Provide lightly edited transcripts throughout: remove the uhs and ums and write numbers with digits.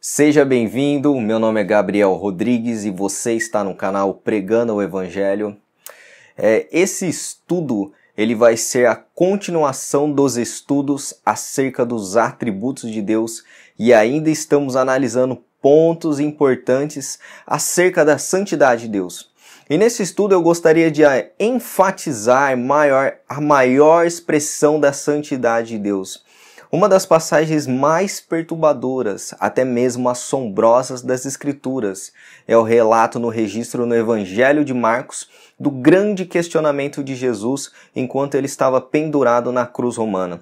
Seja bem-vindo, meu nome é Gabriel Rodrigues e você está no canal Pregando o Evangelho. Esse estudo ele vai ser a continuação dos estudos acerca dos atributos de Deus e ainda estamos analisando pontos importantes acerca da santidade de Deus. E nesse estudo eu gostaria de enfatizar a maior expressão da santidade de Deus. Uma das passagens mais perturbadoras, até mesmo assombrosas das Escrituras, é o relato no registro no Evangelho de Marcos do grande questionamento de Jesus enquanto ele estava pendurado na cruz romana.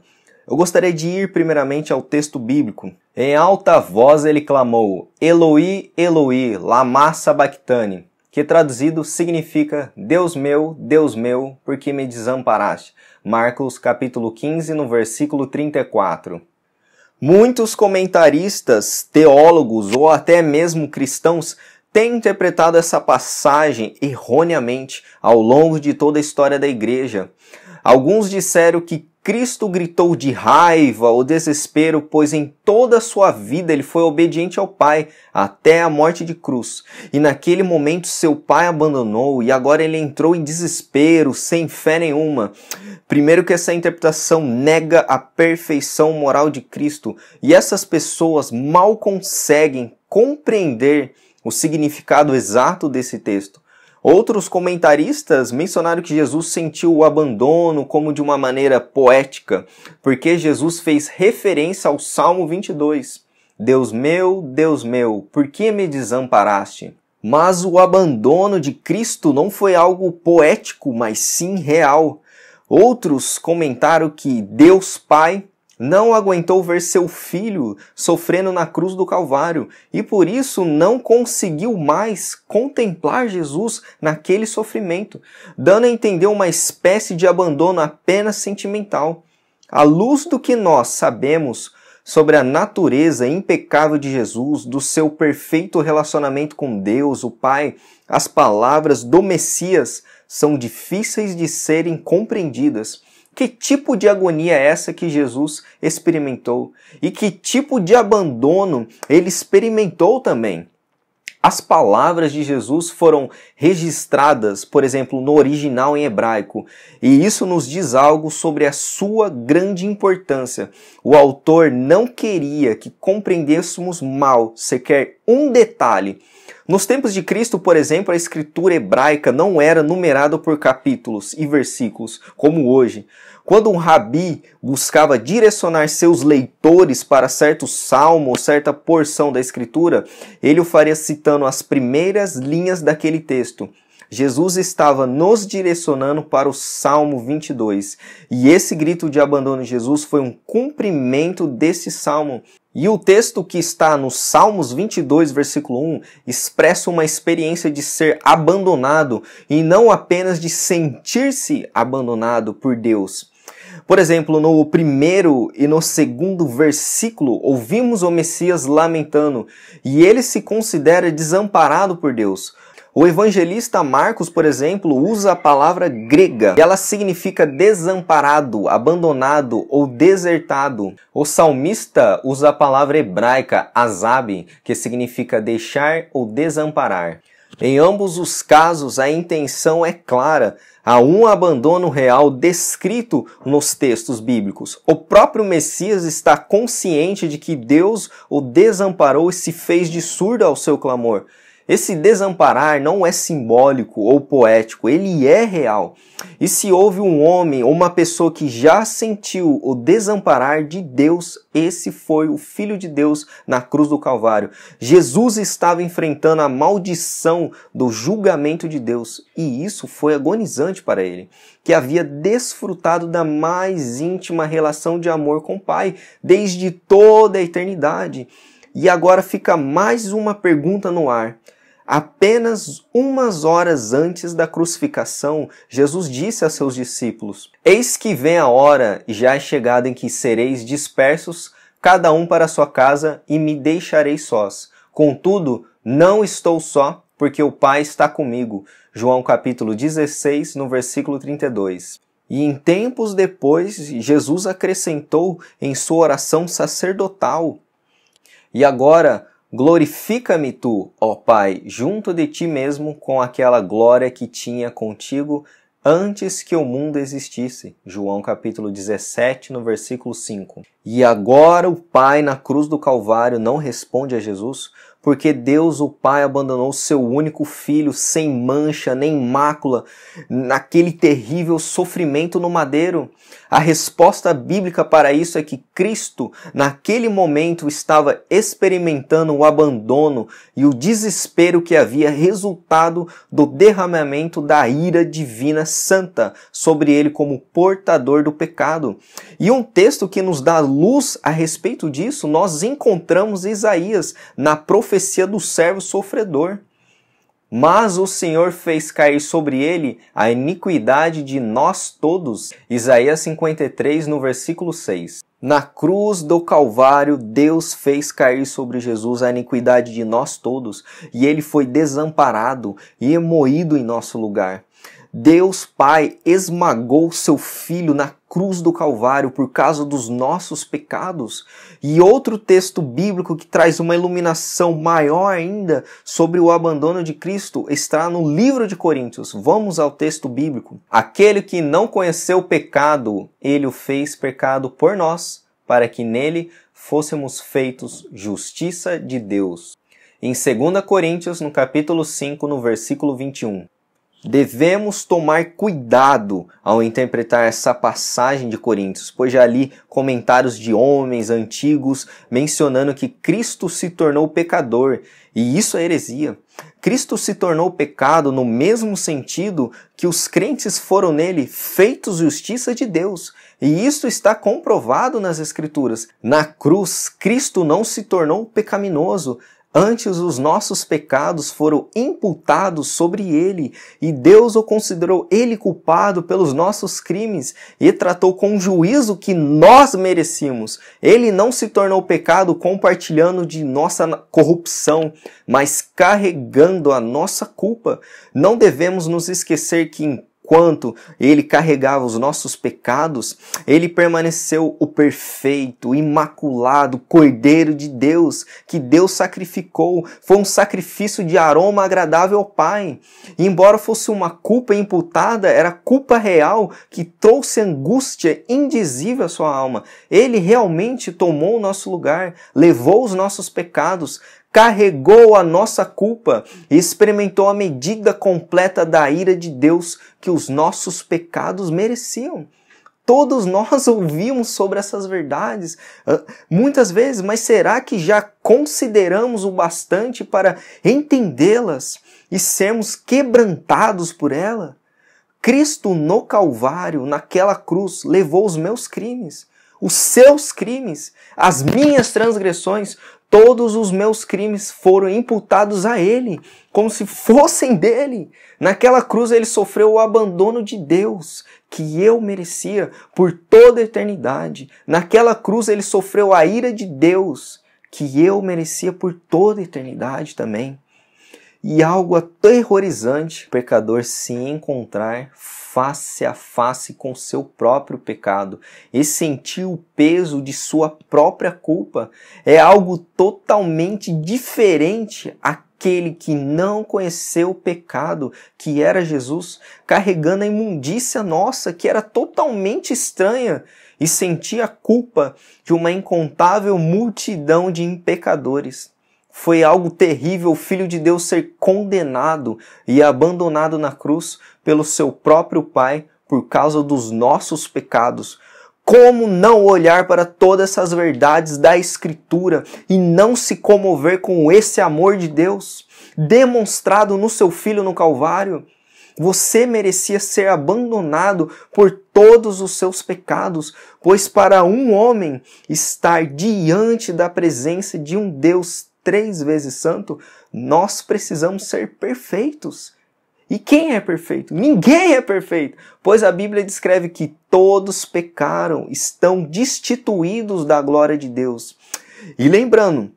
Eu gostaria de ir primeiramente ao texto bíblico. Em alta voz ele clamou, Eloi, Eloi, lama sabachthani, que traduzido significa Deus meu, por que me desamparaste? Marcos capítulo 15, no versículo 34. Muitos comentaristas, teólogos ou até mesmo cristãos têm interpretado essa passagem erroneamente ao longo de toda a história da igreja. Alguns disseram que Cristo gritou de raiva ou desespero, pois em toda a sua vida ele foi obediente ao Pai, até a morte de cruz. E naquele momento seu Pai abandonou e agora ele entrou em desespero, sem fé nenhuma. Primeiro que essa interpretação nega a perfeição moral de Cristo e essas pessoas mal conseguem compreender o significado exato desse texto. Outros comentaristas mencionaram que Jesus sentiu o abandono como de uma maneira poética, porque Jesus fez referência ao Salmo 22. Deus meu, por que me desamparaste? Mas o abandono de Cristo não foi algo poético, mas sim real. Outros comentaram que Deus Pai não aguentou ver seu filho sofrendo na cruz do Calvário e por isso não conseguiu mais contemplar Jesus naquele sofrimento, dando a entender uma espécie de abandono apenas sentimental. À luz do que nós sabemos sobre a natureza impecável de Jesus, do seu perfeito relacionamento com Deus, o Pai, as palavras do Messias são difíceis de serem compreendidas. Que tipo de agonia é essa que Jesus experimentou? E que tipo de abandono ele experimentou também? As palavras de Jesus foram registradas, por exemplo, no original em hebraico, e isso nos diz algo sobre a sua grande importância. O autor não queria que compreendêssemos mal sequer um detalhe. Nos tempos de Cristo, por exemplo, a escritura hebraica não era numerada por capítulos e versículos, como hoje. Quando um rabi buscava direcionar seus leitores para certo salmo ou certa porção da escritura, ele o faria citando as primeiras linhas daquele texto. Jesus estava nos direcionando para o Salmo 22, e esse grito de abandono de Jesus foi um cumprimento desse salmo. E o texto que está no Salmos 22, versículo 1, expressa uma experiência de ser abandonado e não apenas de sentir-se abandonado por Deus. Por exemplo, no primeiro e no segundo versículo, ouvimos o Messias lamentando, e ele se considera desamparado por Deus. O evangelista Marcos, por exemplo, usa a palavra grega, e ela significa desamparado, abandonado ou desertado. O salmista usa a palavra hebraica azab, que significa deixar ou desamparar. Em ambos os casos, a intenção é clara. Há um abandono real descrito nos textos bíblicos. O próprio Messias está consciente de que Deus o desamparou e se fez de surdo ao seu clamor. Esse desamparar não é simbólico ou poético, ele é real. E se houve um homem ou uma pessoa que já sentiu o desamparar de Deus, esse foi o Filho de Deus na cruz do Calvário. Jesus estava enfrentando a maldição do julgamento de Deus, e isso foi agonizante para ele, que havia desfrutado da mais íntima relação de amor com o Pai desde toda a eternidade. E agora fica mais uma pergunta no ar. Apenas umas horas antes da crucificação, Jesus disse a seus discípulos: Eis que vem a hora, e já é chegada, em que sereis dispersos, cada um para a sua casa, e me deixareis sós. Contudo, não estou só, porque o Pai está comigo. João capítulo 16, no versículo 32. E em tempos depois, Jesus acrescentou em sua oração sacerdotal: E agora, Glorifica-me tu, ó Pai, junto de ti mesmo com aquela glória que tinha contigo antes que o mundo existisse. João capítulo 17, no versículo 5. E agora o Pai na cruz do Calvário não responde a Jesus, porque Deus o Pai abandonou seu único filho sem mancha nem mácula naquele terrível sofrimento no madeiro. A resposta bíblica para isso é que Cristo, naquele momento, estava experimentando o abandono e o desespero que havia resultado do derramamento da ira divina santa sobre ele como portador do pecado. E um texto que nos dá luz a respeito disso, nós encontramos Isaías na profecia do servo sofredor. Mas o Senhor fez cair sobre ele a iniquidade de nós todos. Isaías 53, no versículo 6. Na cruz do Calvário, Deus fez cair sobre Jesus a iniquidade de nós todos, e ele foi desamparado e moído em nosso lugar. Deus Pai esmagou seu Filho na cruz do Calvário por causa dos nossos pecados. E outro texto bíblico que traz uma iluminação maior ainda sobre o abandono de Cristo está no livro de Coríntios. Vamos ao texto bíblico. Aquele que não conheceu o pecado, ele o fez pecado por nós, para que nele fôssemos feitos justiça de Deus. Em 2 Coríntios, no capítulo 5, no versículo 21. Devemos tomar cuidado ao interpretar essa passagem de Coríntios, pois já li comentários de homens antigos mencionando que Cristo se tornou pecador, e isso é heresia. Cristo se tornou pecado no mesmo sentido que os crentes foram nele feitos justiça de Deus, e isso está comprovado nas Escrituras. Na cruz, Cristo não se tornou pecaminoso. Antes, os nossos pecados foram imputados sobre ele, e Deus o considerou ele culpado pelos nossos crimes e tratou com o juízo que nós merecíamos. Ele não se tornou pecado compartilhando de nossa corrupção, mas carregando a nossa culpa. Não devemos nos esquecer que enquanto ele carregava os nossos pecados, ele permaneceu o perfeito, imaculado Cordeiro de Deus, que Deus sacrificou. Foi um sacrifício de aroma agradável ao Pai. E embora fosse uma culpa imputada, era culpa real que trouxe angústia indizível à sua alma. Ele realmente tomou o nosso lugar, levou os nossos pecados, carregou a nossa culpa e experimentou a medida completa da ira de Deus que os nossos pecados mereciam. Todos nós ouvimos sobre essas verdades muitas vezes, mas será que já consideramos o bastante para entendê-las e sermos quebrantados por ela? Cristo no Calvário, naquela cruz, levou os meus crimes, os seus crimes, as minhas transgressões. Todos os meus crimes foram imputados a ele, como se fossem dele. Naquela cruz ele sofreu o abandono de Deus, que eu merecia por toda a eternidade. Naquela cruz ele sofreu a ira de Deus, que eu merecia por toda a eternidade também. E algo aterrorizante, o pecador se encontrar face a face com seu próprio pecado e sentir o peso de sua própria culpa. É algo totalmente diferente àquele que não conheceu o pecado, que era Jesus, carregando a imundícia nossa, que era totalmente estranha, e sentir a culpa de uma incontável multidão de pecadores. Foi algo terrível o Filho de Deus ser condenado e abandonado na cruz pelo seu próprio Pai por causa dos nossos pecados. Como não olhar para todas essas verdades da Escritura e não se comover com esse amor de Deus demonstrado no seu Filho no Calvário? Você merecia ser abandonado por todos os seus pecados, pois para um homem estar diante da presença de um Deus 3 vezes santo, nós precisamos ser perfeitos. E quem é perfeito? Ninguém é perfeito, pois a Bíblia descreve que todos pecaram, estão destituídos da glória de Deus. E lembrando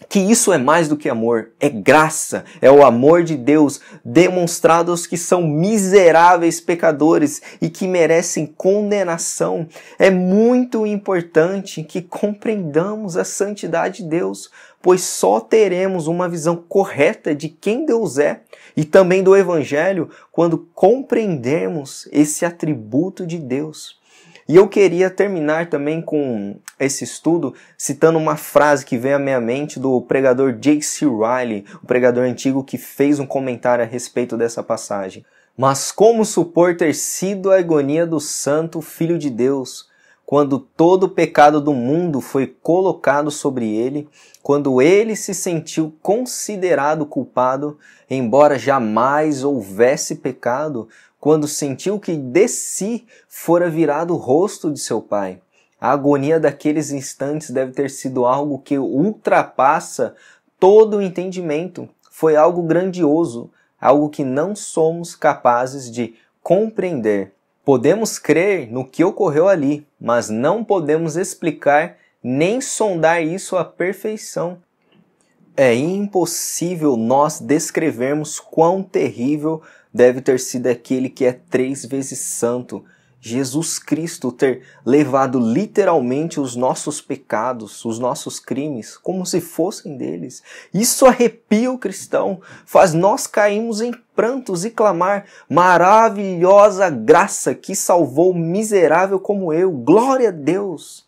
que isso é mais do que amor, é graça, é o amor de Deus demonstrado aos que são miseráveis pecadores e que merecem condenação. É muito importante que compreendamos a santidade de Deus, pois só teremos uma visão correta de quem Deus é e também do Evangelho quando compreendermos esse atributo de Deus. E eu queria terminar também com esse estudo citando uma frase que vem à minha mente do pregador J.C. Ryle, o pregador antigo que fez um comentário a respeito dessa passagem. Mas como supor ter sido a agonia do Santo Filho de Deus, quando todo o pecado do mundo foi colocado sobre ele, quando ele se sentiu considerado culpado, embora jamais houvesse pecado, quando sentiu que de si fora virado o rosto de seu Pai. A agonia daqueles instantes deve ter sido algo que ultrapassa todo o entendimento. Foi algo grandioso, algo que não somos capazes de compreender. Podemos crer no que ocorreu ali, mas não podemos explicar nem sondar isso à perfeição. É impossível nós descrevermos quão terrível deve ter sido aquele que é 3 vezes santo, Jesus Cristo, ter levado literalmente os nossos pecados, os nossos crimes, como se fossem deles. Isso arrepia o cristão, faz nós cairmos em prantos e clamar: maravilhosa graça que salvou miserável como eu, glória a Deus!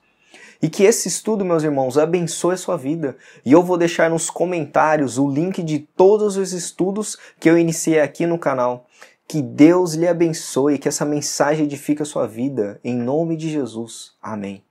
E que esse estudo, meus irmãos, abençoe a sua vida. E eu vou deixar nos comentários o link de todos os estudos que eu iniciei aqui no canal. Que Deus lhe abençoe, que essa mensagem edifique a sua vida. Em nome de Jesus. Amém.